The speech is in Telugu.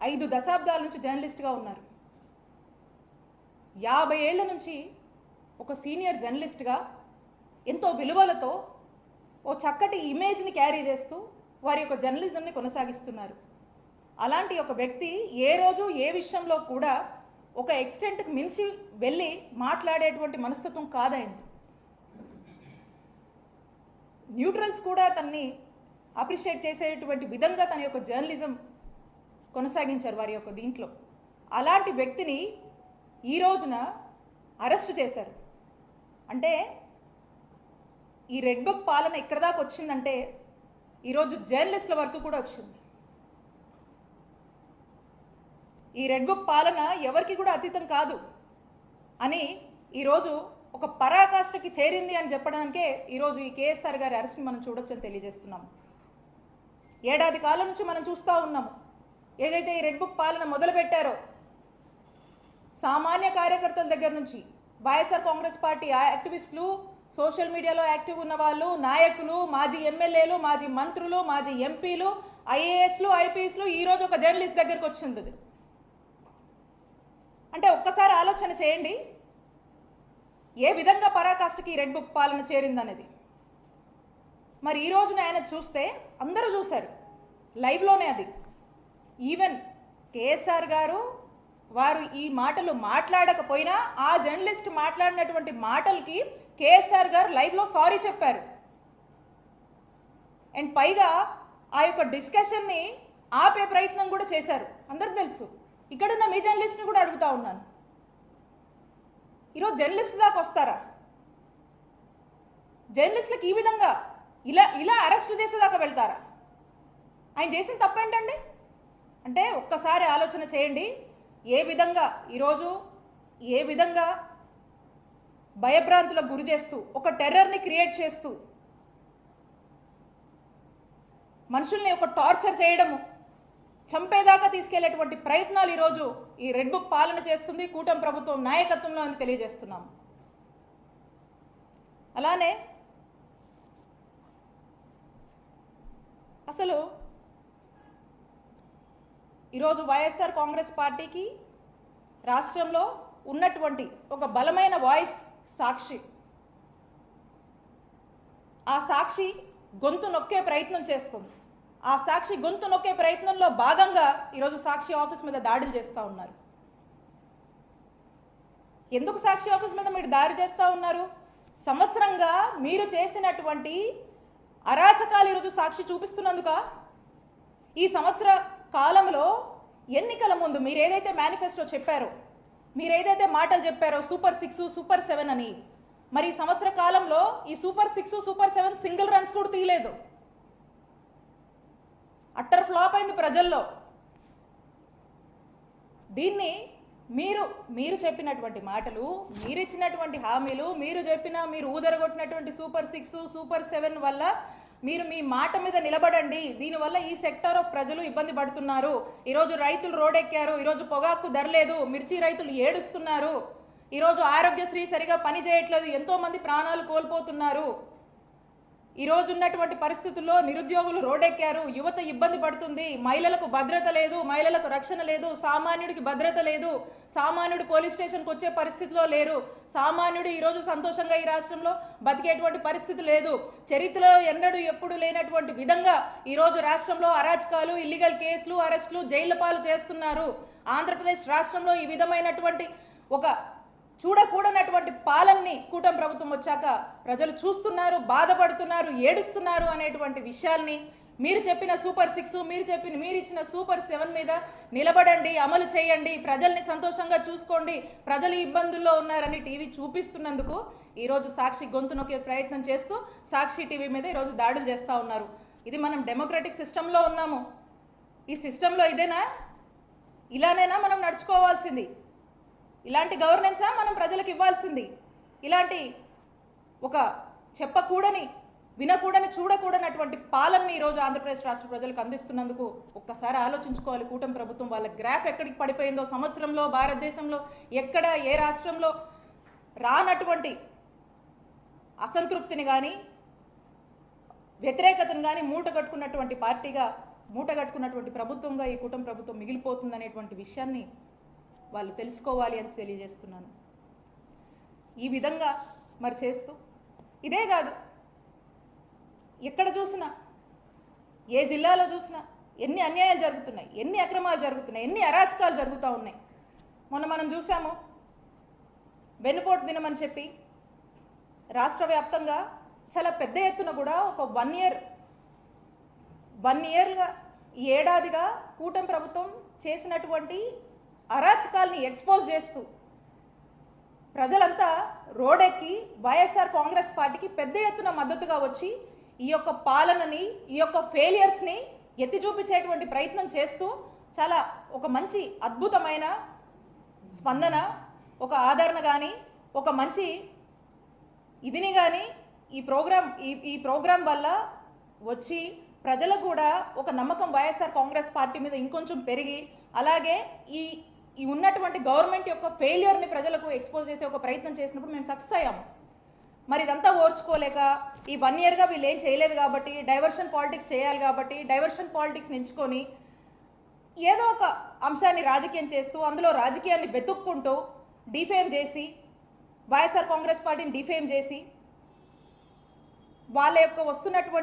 5 దశాబ్దాల నుంచి జర్నలిస్ట్గా ఉన్నారు. 50 ఏళ్ల నుంచి ఒక సీనియర్ జర్నలిస్ట్గా ఎంతో విలువలతో ఓ చక్కటి ఇమేజ్ని క్యారీ చేస్తూ వారి యొక్క జర్నలిజంని కొనసాగిస్తున్నారు. అలాంటి ఒక వ్యక్తి ఏ రోజు ఏ విషయంలో కూడా ఒక ఎక్స్టెంట్కి మించి వెళ్ళి మాట్లాడేటువంటి మనస్తత్వం కాదైంది. న్యూట్రల్స్ కూడా తన్ని అప్రిషియేట్ చేసేటువంటి విధంగా తన యొక్క జర్నలిజం కొనసాగించారు వారి యొక్క దీంట్లో. అలాంటి వ్యక్తిని ఈ రోజున అరెస్ట్ చేశారు. అంటే ఈ రెడ్ బుక్ పాలన ఎక్కడ దాకా వచ్చిందంటే ఈరోజు జర్నలిస్టుల వరకు కూడా వచ్చింది. ఈ రెడ్ బుక్ పాలన ఎవరికి కూడా అతీతం కాదు అని ఈరోజు ఒక పరాకాష్ఠకి చేరింది అని చెప్పడానికే ఈరోజు ఈ కేఎస్ఆర్ గారి అరెస్ట్ని మనం చూడొచ్చని తెలియజేస్తున్నాము. ఏడాది కాలం నుంచి మనం చూస్తూ ఉన్నాము. ఏదైతే ఈ రెడ్ బుక్ పాలన మొదలుపెట్టారో సామాన్య కార్యకర్తల దగ్గర నుంచి వైఎస్ఆర్ కాంగ్రెస్ పార్టీ యాక్టివిస్టులు, సోషల్ మీడియాలో యాక్టివ్ ఉన్న వాళ్ళు, నాయకులు, మాజీ ఎమ్మెల్యేలు, మాజీ మంత్రులు, మాజీ ఎంపీలు, ఐఏఎస్లు, ఐపీఎస్లు ఈరోజు ఒక జర్నలిస్ట్ దగ్గరకు వచ్చింది. అంటే ఒక్కసారి ఆలోచన చేయండి ఏ విధంగా పరాకాష్ఠకి రెడ్ బుక్ పాలన చేరిందనేది. మరి ఈ రోజున ఆయన చూస్తే అందరూ చూశారు లైవ్లోనే. అది ఈవెన్ కేఎస్ఆర్ గారు వారు ఈ మాటలు మాట్లాడకపోయినా ఆ జర్నలిస్ట్ మాట్లాడినటువంటి మాటలకి కేఎస్ఆర్ గారు లైవ్లో సారీ చెప్పారు. అండ్ పైగా ఆ యొక్క డిస్కషన్ని ఆపే ప్రయత్నం కూడా చేశారు. అందరికి తెలుసు. ఇక్కడున్న మీ జర్నలిస్ట్ని కూడా అడుగుతా ఉన్నాను, ఈరోజు జర్నలిస్ట్ దాకా వస్తారా? జర్నలిస్టులకు ఈ విధంగా ఇలా అరెస్ట్ చేసేదాకా వెళ్తారా? ఆయన చేసిన తప్పేంటండి? అంటే ఒక్కసారి ఆలోచన చేయండి. ఏ విధంగా ఈరోజు ఏ విధంగా భయభ్రాంతులకు గురి చేస్తూ ఒక టెర్రర్ని క్రియేట్ చేస్తూ మనుషుల్ని ఒక టార్చర్ చేయడము, చంపేదాకా తీసుకెళ్లేటువంటి ప్రయత్నాలు ఈరోజు ఈ రెడ్ బుక్ పాలన చేస్తుంది కూటమి ప్రభుత్వం నాయకత్వంలో అని తెలియజేస్తున్నాము. అలానే అసలు ఈరోజు వైఎస్ఆర్ కాంగ్రెస్ పార్టీకి రాష్ట్రంలో ఉన్నటువంటి ఒక బలమైన వాయిస్ సాక్షి. ఆ సాక్షి గొంతు నొక్కే ప్రయత్నం చేస్తుంది. ఆ సాక్షి గొంతు నొక్కే ప్రయత్నంలో భాగంగా ఈరోజు సాక్షి ఆఫీస్ మీద దాడులు చేస్తూ ఉన్నారు. ఎందుకు సాక్షి ఆఫీస్ మీద మీరు దాడి చేస్తూ ఉన్నారు? సంవత్సరంగా మీరు చేసినటువంటి అరాచకాలు ఈరోజు సాక్షి చూపిస్తున్నందుక. ఈ సంవత్సర కాలంలో ఎన్నికల ముందు మీరు ఏదైతే మేనిఫెస్టో చెప్పారో, మీరు ఏదైతే మాటలు చెప్పారో సూపర్ 6, సూపర్ 7 అని, మరి ఈ సంవత్సర కాలంలో ఈ సూపర్ 6, సూపర్ 7 సింగిల్ రన్స్ కూడా తీయలేదు. అట్టర్ ఫ్లాప్ అయింది ప్రజల్లో. దీన్ని మీరు చెప్పినటువంటి మాటలు, మీరు ఇచ్చినటువంటి హామీలు, మీరు ఊదరగొట్టినటువంటి సూపర్ 6, సూపర్ 7 వల్ల మీరు మీ మాట మీద నిలబడండి. దీనివల్ల ఈ సెక్టార్ ఆఫ్ ప్రజలు ఇబ్బంది పడుతున్నారు. ఈరోజు రైతులు రోడ్డెక్కారు. ఈరోజు పొగాకు ధర లేదు. మిర్చి రైతులు ఏడుస్తున్నారు. ఈరోజు ఆరోగ్యశ్రీ సరిగా పని చేయట్లేదు. ఎంతోమంది ప్రాణాలు కోల్పోతున్నారు. ఈరోజు ఉన్నటువంటి పరిస్థితుల్లో నిరుద్యోగులు రోడ్డెక్కారు. యువత ఇబ్బంది పడుతుంది. మహిళలకు భద్రత లేదు, మహిళలకు రక్షణ లేదు, సామాన్యుడికి భద్రత లేదు. సామాన్యుడు పోలీస్ స్టేషన్కి వచ్చే పరిస్థితిలో లేరు. సామాన్యుడు ఈరోజు సంతోషంగా ఈ రాష్ట్రంలో బతికేటువంటి పరిస్థితి లేదు. చరిత్రలో ఎన్నడూ ఎప్పుడు లేనటువంటి విధంగా ఈరోజు రాష్ట్రంలో అరాచకాలు, ఇల్లీగల్ కేసులు, అరెస్టులు, జైళ్ల పాలు చేస్తున్నారు. ఆంధ్రప్రదేశ్ రాష్ట్రంలో ఈ విధమైనటువంటి ఒక చూడకూడనటువంటి పాలనని కూటమి ప్రభుత్వం వచ్చాక ప్రజలు చూస్తున్నారు, బాధపడుతున్నారు, ఏడుస్తున్నారు అనేటువంటి విషయాల్ని మీరు చెప్పిన సూపర్ 6, మీరు ఇచ్చిన సూపర్ 7 మీద నిలబడండి, అమలు చేయండి, ప్రజల్ని సంతోషంగా చూసుకోండి, ప్రజలు ఇబ్బందుల్లో ఉన్నారని టీవీ చూపిస్తున్నందుకు ఈరోజు సాక్షి గొంతు నొక్కే ప్రయత్నం చేస్తూ సాక్షి టీవీ మీద ఈరోజు దాడులు చేస్తూ ఉన్నారు. ఇది మనం డెమోక్రటిక్ సిస్టంలో ఉన్నాము. ఈ సిస్టంలో ఇలానైనా మనం నడుచుకోవాల్సింది? ఇలాంటి గవర్నెన్సా మనం ప్రజలకు ఇవ్వాల్సింది? ఇలాంటి ఒక చెప్పకూడని, వినకూడని, చూడకూడనటువంటి పాలనని ఈరోజు ఆంధ్రప్రదేశ్ రాష్ట్ర ప్రజలకు అందిస్తున్నందుకు ఒక్కసారి ఆలోచించుకోవాలి. కూటమి ప్రభుత్వం వాళ్ళ గ్రాఫ్ ఎక్కడికి పడిపోయిందో, సంవత్సరంలో భారతదేశంలో ఎక్కడ ఏ రాష్ట్రంలో రానటువంటి అసంతృప్తిని కానీ వ్యతిరేకతను కానీ మూట కట్టుకున్నటువంటి పార్టీగా మూటగట్టుకున్నటువంటి ప్రభుత్వంగా ఈ కూటమి ప్రభుత్వం మిగిలిపోతుందనేటువంటి విషయాన్ని వాళ్ళు తెలుసుకోవాలి అని తెలియజేస్తున్నాను. ఈ విధంగా మరి చేస్తూ ఇదే కాదు, ఎక్కడ చూసినా ఏ జిల్లాలో చూసినా ఎన్ని అన్యాయాలు జరుగుతున్నాయి, ఎన్ని అక్రమాలు జరుగుతున్నాయి, ఎన్ని అరాచకాలు జరుగుతూ ఉన్నాయి. మొన్న మనం చూసాము, వెన్నుపోటు దినమని చెప్పి రాష్ట్ర వ్యాప్తంగా చాలా పెద్ద ఎత్తున కూడా ఒక 1 ఇయర్గా ఈ ఏడాదిగా కూటమి ప్రభుత్వం చేసినటువంటి అరాచకాల్ని ఎక్స్పోజ్ చేస్తూ ప్రజలంతా రోడెక్కి వైఎస్ఆర్ కాంగ్రెస్ పార్టీకి పెద్ద ఎత్తున మద్దతుగా వచ్చి ఈ యొక్క పాలనని, ఈ యొక్క ఫెయిలియర్స్ని ఎత్తి చూపించేటువంటి ప్రయత్నం చేస్తూ చాలా ఒక మంచి అద్భుతమైన స్పందన, ఒక ఆదరణ కానీ, ఒక మంచి ఇదిని కానీ ఈ ప్రోగ్రాం వల్ల వచ్చి ప్రజలకు కూడా ఒక నమ్మకం వైఎస్ఆర్ కాంగ్రెస్ పార్టీ మీద ఇంకొంచెం పెరిగి, అలాగే ఈ ఉన్నటువంటి గవర్నమెంట్ యొక్క ఫెయిల్యూర్ని ప్రజలకు ఎక్స్పోజ్ చేసే ఒక ప్రయత్నం చేసినప్పుడు మేము సక్సెస్ అయ్యాము. మరి ఇదంతా ఓర్చుకోలేక ఈ 1 ఇయర్గా వీళ్ళు ఏం చేయలేదు కాబట్టి, డైవర్షన్ పాలిటిక్స్ చేయాలి కాబట్టి డైవర్షన్ పాలిటిక్స్ ఎంచుకొని ఏదో ఒక అంశాన్ని రాజకీయం చేస్తూ అందులో రాజకీయాన్ని వెతుక్కుంటూ డిఫేమ్ చేసి, వైఎస్ఆర్ కాంగ్రెస్ పార్టీని డిఫేమ్ చేసి వాళ్ళ యొక్క వస్తున్నటువంటి